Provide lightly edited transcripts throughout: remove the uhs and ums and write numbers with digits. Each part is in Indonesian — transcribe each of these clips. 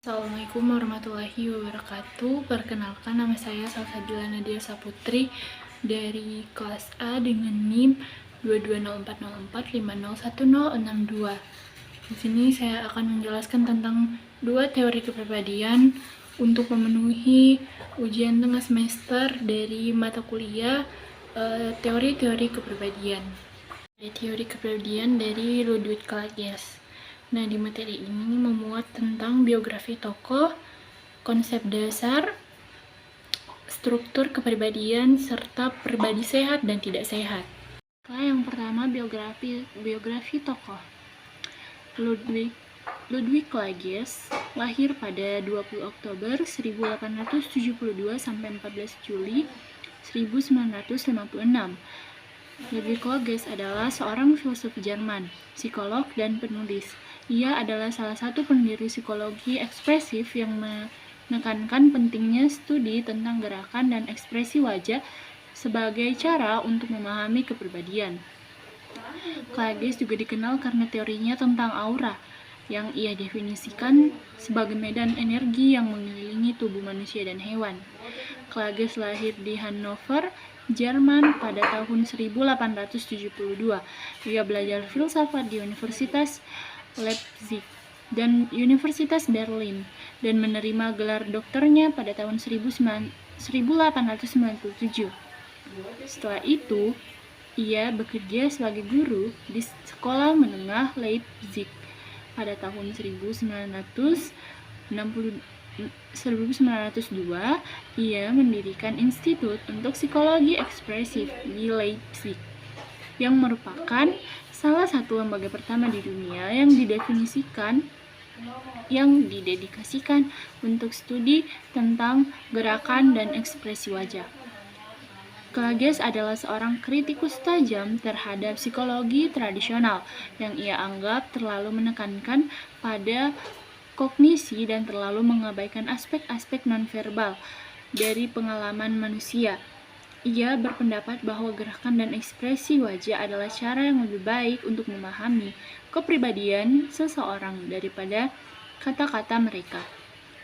Assalamualaikum warahmatullahi wabarakatuh. Perkenalkan, nama saya Salsabila Nadia Saputri dari kelas A dengan NIM 220404501062. Di sini saya akan menjelaskan tentang dua teori kepribadian untuk memenuhi ujian tengah semester dari mata kuliah teori-teori kepribadian. Teori kepribadian dari Ludwig Klages. Nah, di materi ini memuat tentang biografi tokoh, konsep dasar, struktur kepribadian, serta pribadi sehat dan tidak sehat. Yang pertama, biografi tokoh. Ludwig Klages lahir pada 20 Oktober 1872 sampai 14 Juli 1956. Ludwig Klages adalah seorang filsuf Jerman, psikolog, dan penulis. Ia adalah salah satu pendiri psikologi ekspresif yang menekankan pentingnya studi tentang gerakan dan ekspresi wajah sebagai cara untuk memahami kepribadian. Klages juga dikenal karena teorinya tentang aura, yang ia definisikan sebagai medan energi yang mengelilingi tubuh manusia dan hewan. Klages lahir di Hannover, Jerman pada tahun 1872. Ia belajar filsafat di Universitas Leipzig dan Universitas Berlin dan menerima gelar doktornya pada tahun 1897. Setelah itu, ia bekerja sebagai guru di sekolah menengah Leipzig. Pada tahun 1902, ia mendirikan Institut untuk Psikologi Ekspresif di Leipzig, yang merupakan salah satu lembaga pertama di dunia yang didedikasikan untuk studi tentang gerakan dan ekspresi wajah. Klages adalah seorang kritikus tajam terhadap psikologi tradisional yang ia anggap terlalu menekankan pada kognisi dan terlalu mengabaikan aspek-aspek nonverbal dari pengalaman manusia. Ia berpendapat bahwa gerakan dan ekspresi wajah adalah cara yang lebih baik untuk memahami kepribadian seseorang daripada kata-kata mereka.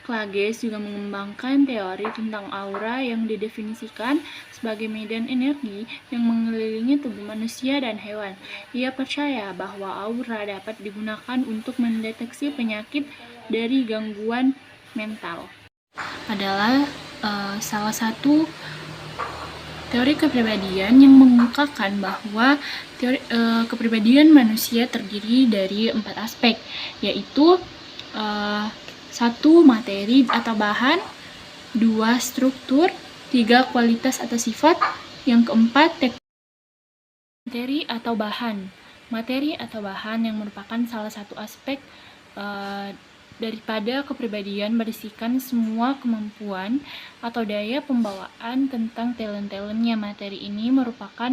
Klages juga mengembangkan teori tentang aura yang didefinisikan sebagai medan energi yang mengelilingi tubuh manusia dan hewan. Ia percaya bahwa aura dapat digunakan untuk mendeteksi penyakit dari gangguan mental. Adalah salah satu teori kepribadian yang mengungkapkan bahwa kepribadian manusia terdiri dari 4 aspek, yaitu 1. Materi atau bahan, 2. Struktur, 3. Kualitas atau sifat, yang keempat materi atau bahan. Materi atau bahan yang merupakan salah satu aspek daripada kepribadian berisikan semua kemampuan atau daya pembawaan tentang talent-talentnya. Materi ini merupakan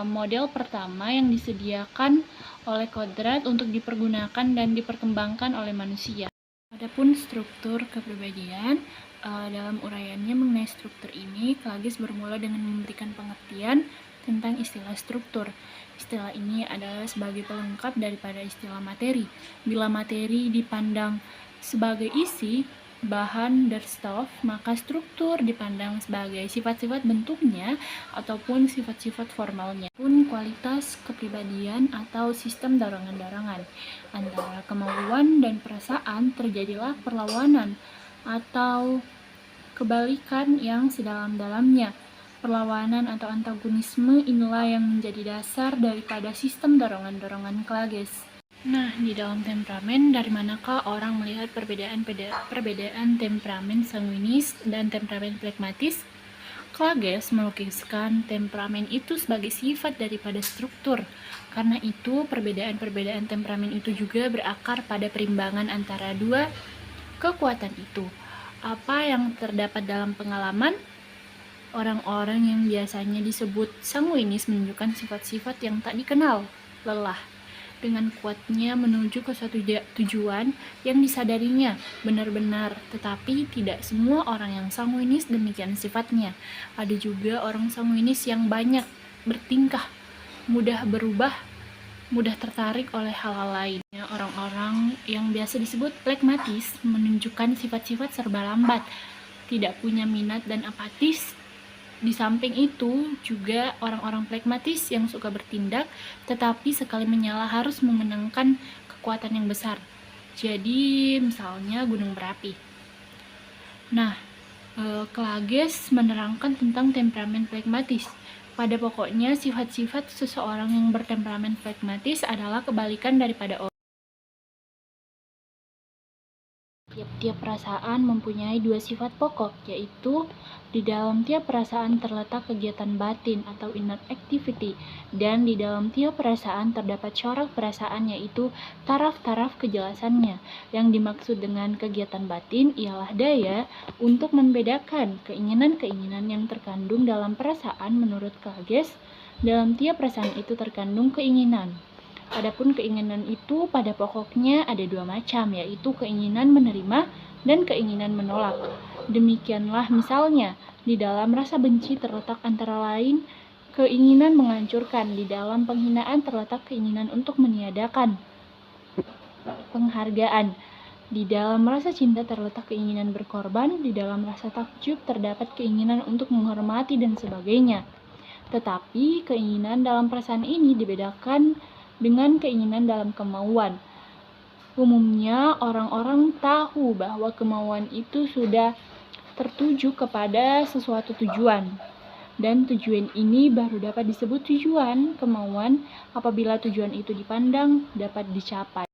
model pertama yang disediakan oleh kodrat untuk dipergunakan dan diperkembangkan oleh manusia. Adapun struktur kepribadian, dalam uraiannya mengenai struktur ini, Klages bermula dengan memberikan pengertian tentang istilah struktur. Istilah ini adalah sebagai pelengkap daripada istilah materi. Bila materi dipandang sebagai isi, bahan, der Stoff, maka struktur dipandang sebagai sifat-sifat bentuknya ataupun sifat-sifat formalnya. Pun kualitas kepribadian atau sistem dorongan-dorongan. Antara kemauan dan perasaan terjadilah perlawanan atau kebalikan yang sedalam-dalamnya. Perlawanan atau antagonisme inilah yang menjadi dasar daripada sistem dorongan-dorongan Klages. Nah, di dalam temperamen, dari manakah orang melihat perbedaan temperamen sanguinis dan temperamen pragmatis? Klages melukiskan temperamen itu sebagai sifat daripada struktur. Karena itu, perbedaan-perbedaan temperamen itu juga berakar pada perimbangan antara dua kekuatan itu. Apa yang terdapat dalam pengalaman? Orang-orang yang biasanya disebut sanguinis menunjukkan sifat-sifat yang tak dikenal, lelah, dengan kuatnya menuju ke suatu tujuan yang disadarinya benar-benar, tetapi tidak semua orang yang sanguinis demikian sifatnya. Ada juga orang sanguinis yang banyak bertingkah, mudah berubah, mudah tertarik oleh hal-hal lain. Orang-orang yang biasa disebut flegmatis menunjukkan sifat-sifat serba lambat, tidak punya minat dan apatis. Di samping itu, juga orang-orang flegmatis yang suka bertindak, tetapi sekali menyala harus memenangkan kekuatan yang besar. Jadi, misalnya gunung berapi. Nah, Klages menerangkan tentang temperamen flegmatis. Pada pokoknya, sifat-sifat seseorang yang bertemperamen flegmatis adalah kebalikan daripada orang. Tiap-tiap perasaan mempunyai dua sifat pokok, yaitu di dalam tiap perasaan terletak kegiatan batin atau inner activity, dan di dalam tiap perasaan terdapat corak perasaan, yaitu taraf-taraf kejelasannya. Yang dimaksud dengan kegiatan batin ialah daya untuk membedakan keinginan-keinginan yang terkandung dalam perasaan. Menurut Klages, dalam tiap perasaan itu terkandung keinginan. Adapun keinginan itu pada pokoknya ada dua macam, yaitu keinginan menerima dan keinginan menolak. Demikianlah misalnya, di dalam rasa benci terletak antara lain keinginan menghancurkan, di dalam penghinaan terletak keinginan untuk meniadakan penghargaan, di dalam rasa cinta terletak keinginan berkorban, di dalam rasa takjub terdapat keinginan untuk menghormati dan sebagainya. Tetapi keinginan dalam perasaan ini dibedakan dengan keinginan dalam kemauan. Umumnya orang-orang tahu bahwa kemauan itu sudah tertuju kepada sesuatu tujuan, dan tujuan ini baru dapat disebut tujuan kemauan apabila tujuan itu dipandang dapat dicapai.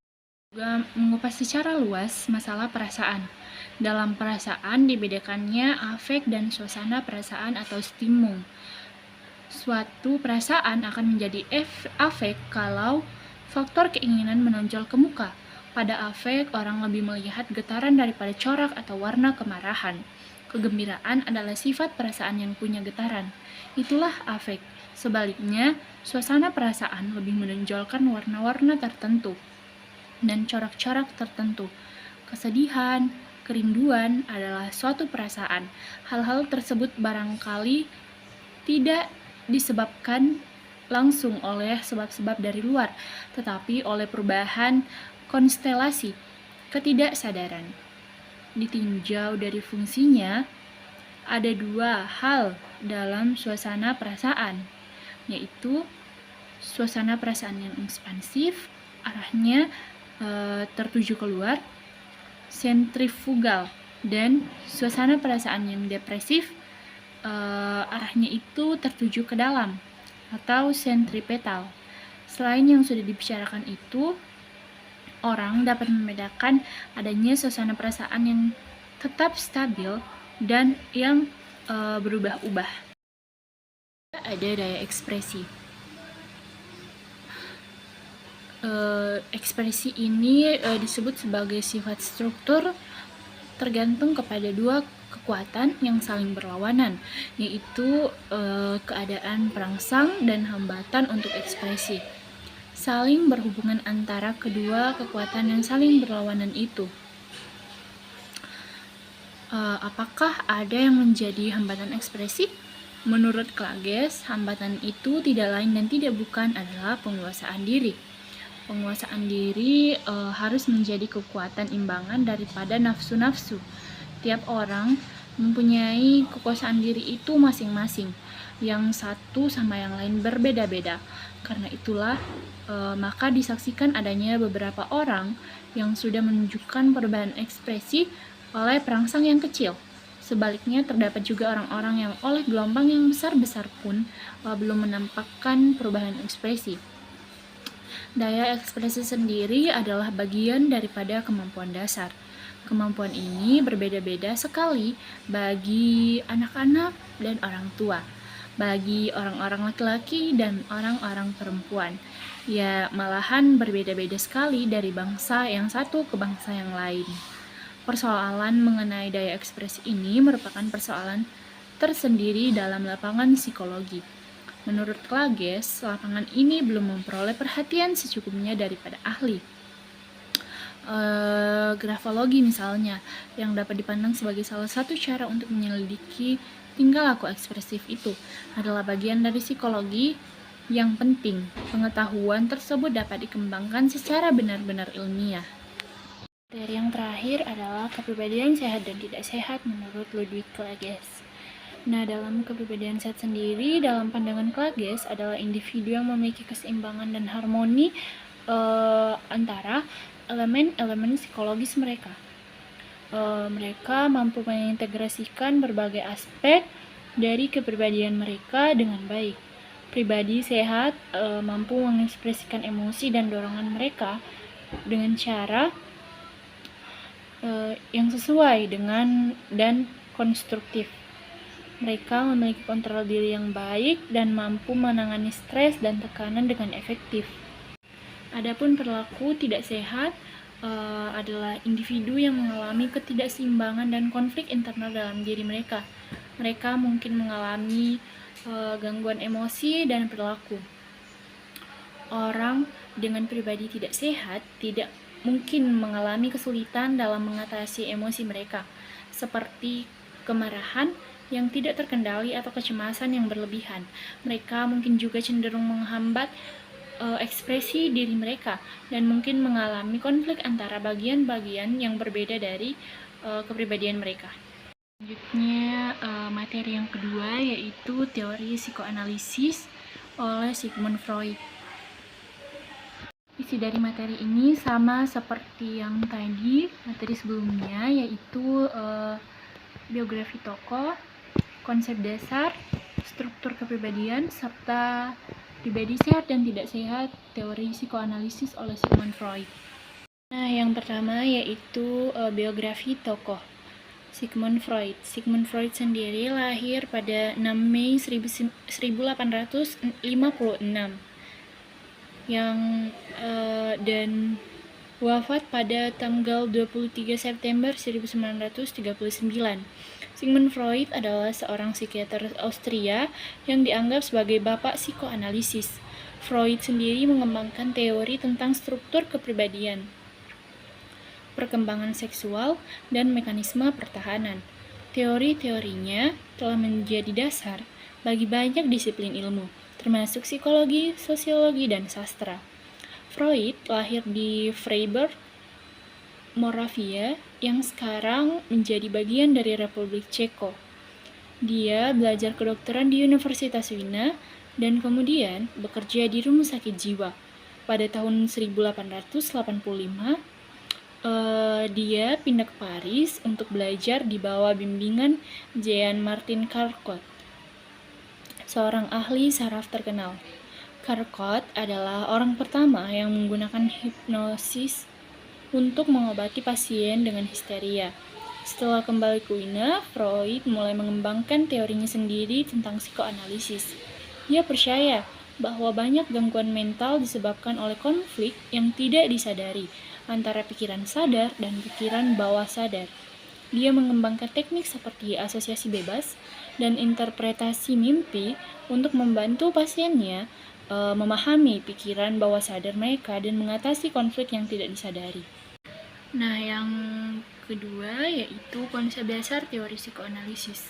Juga mengupas secara luas masalah perasaan. Dalam perasaan dibedakannya afek dan suasana perasaan atau stimum. Suatu perasaan akan menjadi afek kalau faktor keinginan menonjol ke muka. Pada afek, orang lebih melihat getaran daripada corak atau warna kemarahan. Kegembiraan adalah sifat perasaan yang punya getaran. Itulah afek. Sebaliknya, suasana perasaan lebih menonjolkan warna-warna tertentu dan corak-corak tertentu. Kesedihan, kerinduan adalah suatu perasaan. Hal-hal tersebut barangkali tidak disebabkan langsung oleh sebab-sebab dari luar, tetapi oleh perubahan konstelasi ketidaksadaran. Ditinjau dari fungsinya, ada dua hal dalam suasana perasaan, yaitu suasana perasaan yang ekspansif, arahnya tertuju keluar, sentrifugal, dan suasana perasaan yang depresif, arahnya itu tertuju ke dalam atau sentripetal. Selain yang sudah dibicarakan itu, orang dapat membedakan adanya suasana perasaan yang tetap stabil dan yang berubah-ubah. Ada daya ekspresi. Ekspresi ini disebut sebagai sifat struktur tergantung kepada dua kekuatan yang saling berlawanan, yaitu keadaan perangsang dan hambatan untuk ekspresi. Saling berhubungan antara kedua kekuatan yang saling berlawanan itu. Apakah ada yang menjadi hambatan ekspresi? Menurut Klages, hambatan itu tidak lain dan tidak bukan adalah penguasaan diri. Penguasaan diri harus menjadi kekuatan imbangan daripada nafsu-nafsu. Tiap orang mempunyai kekuasaan diri itu masing-masing, yang satu sama yang lain berbeda-beda. Karena itulah maka disaksikan adanya beberapa orang yang sudah menunjukkan perubahan ekspresi oleh perangsang yang kecil. Sebaliknya terdapat juga orang-orang yang oleh gelombang yang besar-besar pun belum menampakkan perubahan ekspresi. Daya ekspresi sendiri adalah bagian daripada kemampuan dasar. Kemampuan ini berbeda-beda sekali bagi anak-anak dan orang tua, bagi orang-orang laki-laki dan orang-orang perempuan. Ya, malahan berbeda-beda sekali dari bangsa yang satu ke bangsa yang lain. Persoalan mengenai daya ekspresi ini merupakan persoalan tersendiri dalam lapangan psikologi. Menurut Klages, lapangan ini belum memperoleh perhatian secukupnya daripada ahli. Grafologi misalnya, yang dapat dipandang sebagai salah satu cara untuk menyelidiki tingkah laku ekspresif itu, adalah bagian dari psikologi yang penting. Pengetahuan tersebut dapat dikembangkan secara benar-benar ilmiah. Materi yang terakhir adalah kepribadian sehat dan tidak sehat menurut Ludwig Klages. Nah, dalam kepribadian sehat sendiri, dalam pandangan Klages adalah individu yang memiliki keseimbangan dan harmoni antara elemen-elemen psikologis mereka. Mereka mampu mengintegrasikan berbagai aspek dari kepribadian mereka dengan baik. Pribadi sehat mampu mengekspresikan emosi dan dorongan mereka dengan cara yang sesuai dengan dan konstruktif. Mereka memiliki kontrol diri yang baik dan mampu menangani stres dan tekanan dengan efektif. Adapun perilaku tidak sehat adalah individu yang mengalami ketidakseimbangan dan konflik internal dalam diri mereka. Mereka mungkin mengalami gangguan emosi dan perilaku. Orang dengan pribadi tidak sehat tidak mungkin mengalami kesulitan dalam mengatasi emosi mereka, seperti kemarahan yang tidak terkendali atau kecemasan yang berlebihan. Mereka mungkin juga cenderung menghambat ekspresi diri mereka dan mungkin mengalami konflik antara bagian-bagian yang berbeda dari kepribadian mereka. Selanjutnya materi yang kedua yaitu teori psikoanalisis oleh Sigmund Freud. Isi dari materi ini sama seperti yang tadi, materi sebelumnya, yaitu biografi tokoh, konsep dasar, struktur kepribadian, serta pribadi sehat dan tidak sehat, teori psikoanalisis oleh Sigmund Freud. Nah, yang pertama yaitu biografi tokoh Sigmund Freud. Sigmund Freud sendiri lahir pada 6 Mei 1856 dan wafat pada tanggal 23 September 1939. Sigmund Freud adalah seorang psikiater Austria yang dianggap sebagai bapak psikoanalisis. Freud sendiri mengembangkan teori tentang struktur kepribadian, perkembangan seksual, dan mekanisme pertahanan. Teori-teorinya telah menjadi dasar bagi banyak disiplin ilmu, termasuk psikologi, sosiologi, dan sastra. Freud lahir di Freiburg, Moravia, yang sekarang menjadi bagian dari Republik Ceko. Dia belajar kedokteran di Universitas Wina dan kemudian bekerja di rumah sakit jiwa. Pada tahun 1885, dia pindah ke Paris untuk belajar di bawah bimbingan Jean-Martin Charcot, seorang ahli saraf terkenal. Charcot adalah orang pertama yang menggunakan hipnosis untuk mengobati pasien dengan histeria. Setelah kembali ke Wina, Freud mulai mengembangkan teorinya sendiri tentang psikoanalisis. Dia percaya bahwa banyak gangguan mental disebabkan oleh konflik yang tidak disadari antara pikiran sadar dan pikiran bawah sadar. Dia mengembangkan teknik seperti asosiasi bebas dan interpretasi mimpi untuk membantu pasiennya memahami pikiran bawah sadar mereka dan mengatasi konflik yang tidak disadari. Nah, yang kedua yaitu konsep dasar teori psikoanalisis.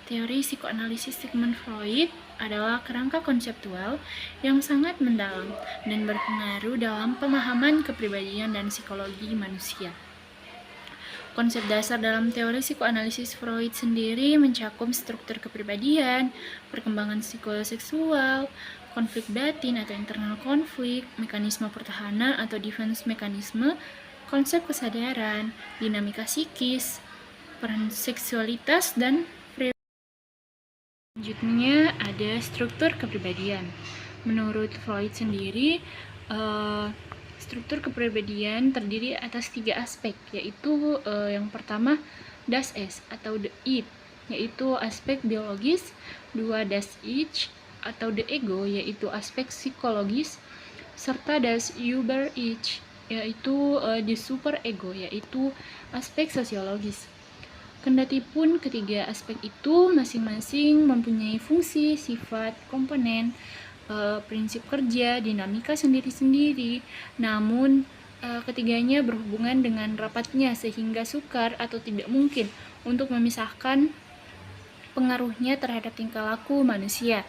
Teori psikoanalisis Sigmund Freud adalah kerangka konseptual yang sangat mendalam dan berpengaruh dalam pemahaman kepribadian dan psikologi manusia. Konsep dasar dalam teori psikoanalisis Freud sendiri mencakup struktur kepribadian, perkembangan psikoseksual, konflik batin atau internal konflik, mekanisme pertahanan atau defense mekanisme, konsep kesadaran, dinamika psikis, peran seksualitas, dan selanjutnya ada struktur kepribadian. Menurut Freud sendiri, struktur kepribadian terdiri atas 3 aspek, yaitu yang pertama das Es atau the id, yaitu aspek biologis, 2 das Ich atau the ego, yaitu aspek psikologis, serta das Über-Ich, yaitu the super ego, yaitu aspek sosiologis. Kendatipun ketiga aspek itu masing-masing mempunyai fungsi, sifat, komponen, prinsip kerja, dinamika sendiri-sendiri, namun ketiganya berhubungan dengan rapatnya sehingga sukar atau tidak mungkin untuk memisahkan pengaruhnya terhadap tingkah laku manusia.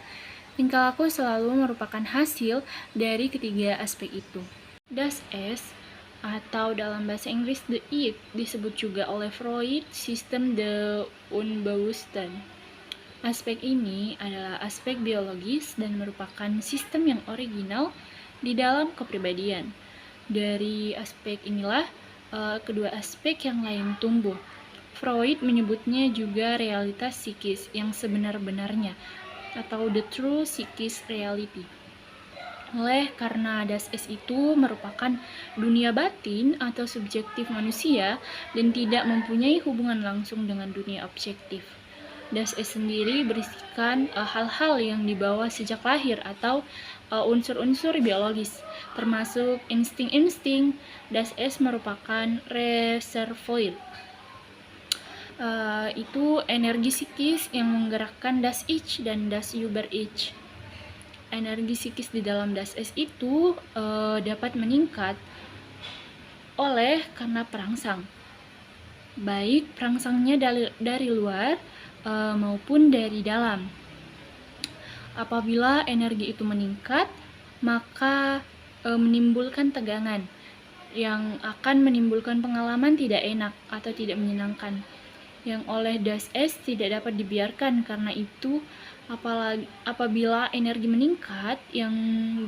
Tingkah laku selalu merupakan hasil dari ketiga aspek itu. Das Es atau dalam bahasa Inggris the id, disebut juga oleh Freud sistem the Unbewussten. Aspek ini adalah aspek biologis dan merupakan sistem yang original di dalam kepribadian. Dari aspek inilah kedua aspek yang lain tumbuh. Freud menyebutnya juga realitas psikis yang sebenar-benarnya atau the true psychic reality. Karena das es itu merupakan dunia batin atau subjektif manusia dan tidak mempunyai hubungan langsung dengan dunia objektif. Das es sendiri berisikan hal-hal yang dibawa sejak lahir atau unsur-unsur biologis, termasuk insting-insting. Das es merupakan reservoir. Itu energi psikis yang menggerakkan das Ich dan das Über-Ich. Energi psikis di dalam das es itu dapat meningkat karena perangsang, baik perangsangnya dari luar maupun dari dalam. Apabila energi itu meningkat, maka menimbulkan tegangan yang akan menimbulkan pengalaman tidak enak atau tidak menyenangkan, yang oleh das es tidak dapat dibiarkan. Karena itu apabila energi meningkat, yang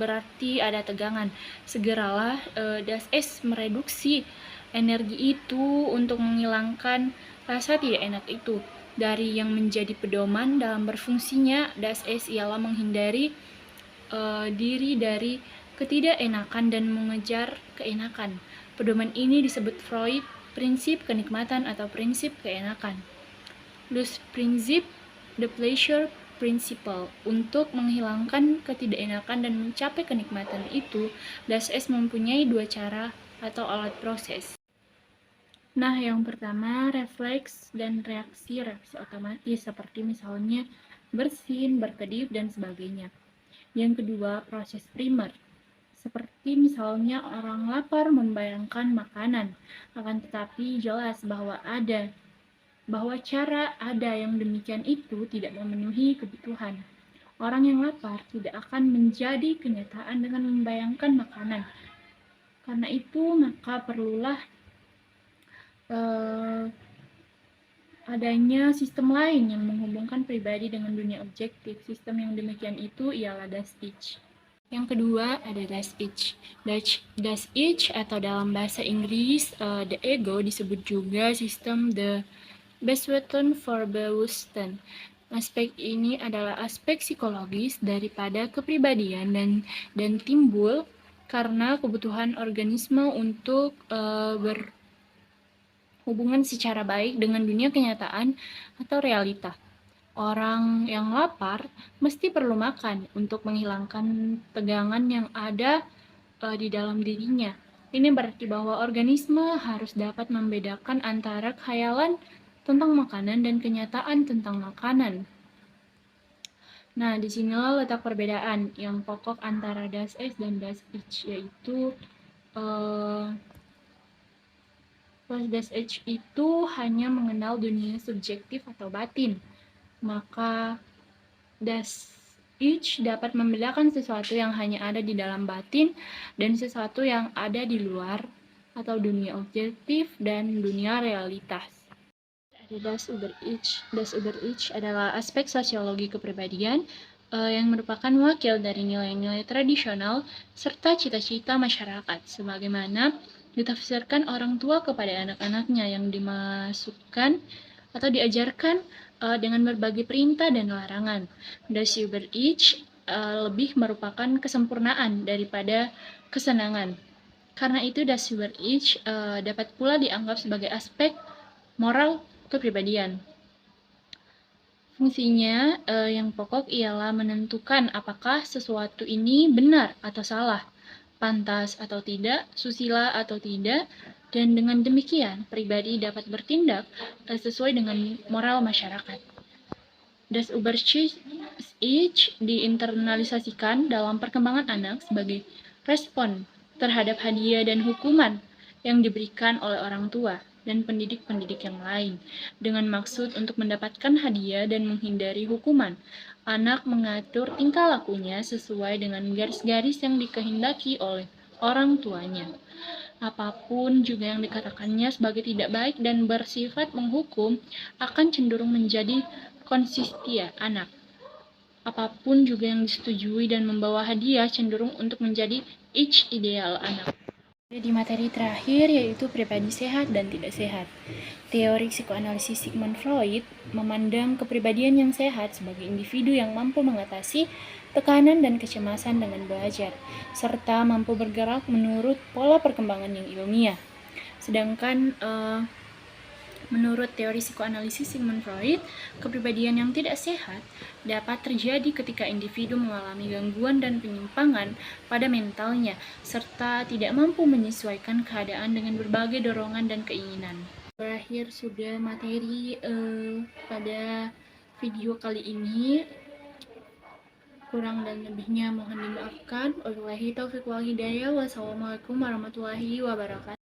berarti ada tegangan, segeralah das es mereduksi energi itu untuk menghilangkan rasa tidak enak itu. Dari yang menjadi pedoman dalam berfungsinya, das es ialah menghindari diri dari ketidakenakan dan mengejar keenakan. Pedoman ini disebut Freud prinsip kenikmatan atau prinsip keenakan. Lustprinzip, the pleasure principle. Untuk menghilangkan ketidakenakan dan mencapai kenikmatan itu, das es mempunyai dua cara atau alat proses. Nah, yang pertama refleks dan reaksi otomatis, seperti misalnya bersin, berkedip, dan sebagainya. Yang kedua, proses primer, seperti misalnya orang lapar membayangkan makanan, akan tetapi jelas bahwa cara ada yang demikian itu tidak memenuhi kebutuhan. Orang yang lapar tidak akan menjadi kenyataan dengan membayangkan makanan. Karena itu, maka perlulah adanya sistem lain yang menghubungkan pribadi dengan dunia objektif. Sistem yang demikian itu ialah das Ich. Yang kedua ada das Ich. Das Ich atau dalam bahasa Inggris the ego disebut juga sistem the Bewusstsein. Aspek ini adalah aspek psikologis daripada kepribadian dan timbul karena kebutuhan organisme untuk berhubungan secara baik dengan dunia kenyataan atau realita. Orang yang lapar mesti perlu makan untuk menghilangkan tegangan yang ada di dalam dirinya. Ini berarti bahwa organisme harus dapat membedakan antara khayalan tentang makanan dan kenyataan tentang makanan. Nah, disinilah letak perbedaan yang pokok antara das es dan das Ich, yaitu das Ich itu hanya mengenal dunia subjektif atau batin, maka das Ich dapat membedakan sesuatu yang hanya ada di dalam batin dan sesuatu yang ada di luar atau dunia objektif dan dunia realitas. Das Über-Ich. Das Über-Ich adalah aspek sosiologi kepribadian yang merupakan wakil dari nilai-nilai tradisional serta cita-cita masyarakat, sebagaimana ditafsirkan orang tua kepada anak-anaknya yang dimasukkan atau diajarkan dengan berbagai perintah dan larangan. Das Über-Ich lebih merupakan kesempurnaan daripada kesenangan. Karena itu, das Über-Ich dapat pula dianggap sebagai aspek moral kepribadian. Fungsinya yang pokok ialah menentukan apakah sesuatu ini benar atau salah, pantas atau tidak, susila atau tidak, dan dengan demikian pribadi dapat bertindak sesuai dengan moral masyarakat. Das Über-Ich diinternalisasikan dalam perkembangan anak sebagai respon terhadap hadiah dan hukuman yang diberikan oleh orang tua dan pendidik-pendidik yang lain, dengan maksud untuk mendapatkan hadiah dan menghindari hukuman. Anak mengatur tingkah lakunya sesuai dengan garis-garis yang dikehendaki oleh orang tuanya. Apapun juga yang dikatakannya sebagai tidak baik dan bersifat menghukum akan cenderung menjadi konsistia anak. Apapun juga yang disetujui dan membawa hadiah cenderung untuk menjadi ideal anak. Di materi terakhir yaitu pribadi sehat dan tidak sehat. Teori psikoanalisis Sigmund Freud memandang kepribadian yang sehat sebagai individu yang mampu mengatasi tekanan dan kecemasan dengan belajar, serta mampu bergerak menurut pola perkembangan yang ilmiah. Sedangkan menurut teori psikoanalisis Sigmund Freud, kepribadian yang tidak sehat dapat terjadi ketika individu mengalami gangguan dan penyimpangan pada mentalnya, serta tidak mampu menyesuaikan keadaan dengan berbagai dorongan dan keinginan. Berakhir sudah materi pada video kali ini. Kurang dan lebihnya mohon dimaafkan. Wabillahi taufiq wal hidayah. Wassalamualaikum warahmatullahi wabarakatuh.